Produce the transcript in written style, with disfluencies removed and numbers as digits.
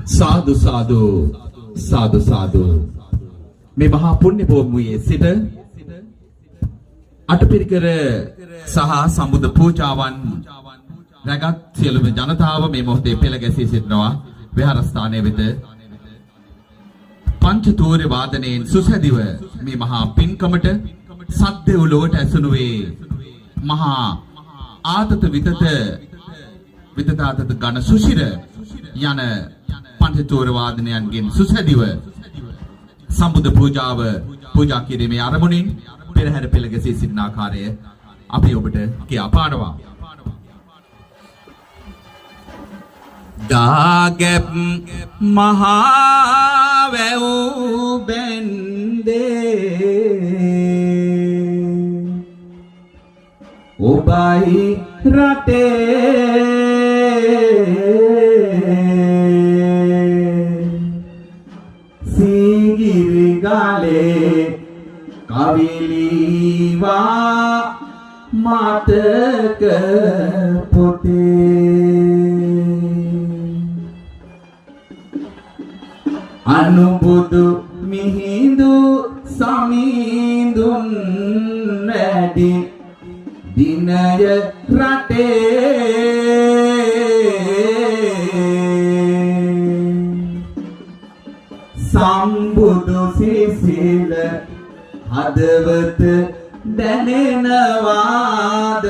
සාදු සාදු සාදු සාදු මේ මහා පුණ්‍ය භූමියේ සිට අටපිරිකර සහ සම්බුද්ධ පූජාවන් රැගත් සියලුම ජනතාව මේ මොහොතේ පෙළ ගැසී සිටිනවා විහාරස්ථානයේ වෙත පංචතූර්ය වාදනයෙන් සුසැදිව මේ මහා පින්කමට සද්දේ උලොවට ඇසුණු වේ මහා ආතත විතතාතත ඝන සුසිර යන පංචතූර්ය වාදනයන්ගෙන් සුසැදිව සම්බුද්ධ පූජාව පූජා කිරීමේ ආරමුණින් පෙරහැර පෙළ ගැසී සිටින ආකාරය අපි ඔබට කියා පානවා. දාගැප් මහා වැව් බැන්දේ ඔබයි රටේ සීගිරි ගාලේ කවිලිවා මතක පොතේ අනුබුදු මිහිඳු සමිඳුන් වැඩි දිනය රටේ සම්බුදු සිසිල හදවත දැනෙනවාද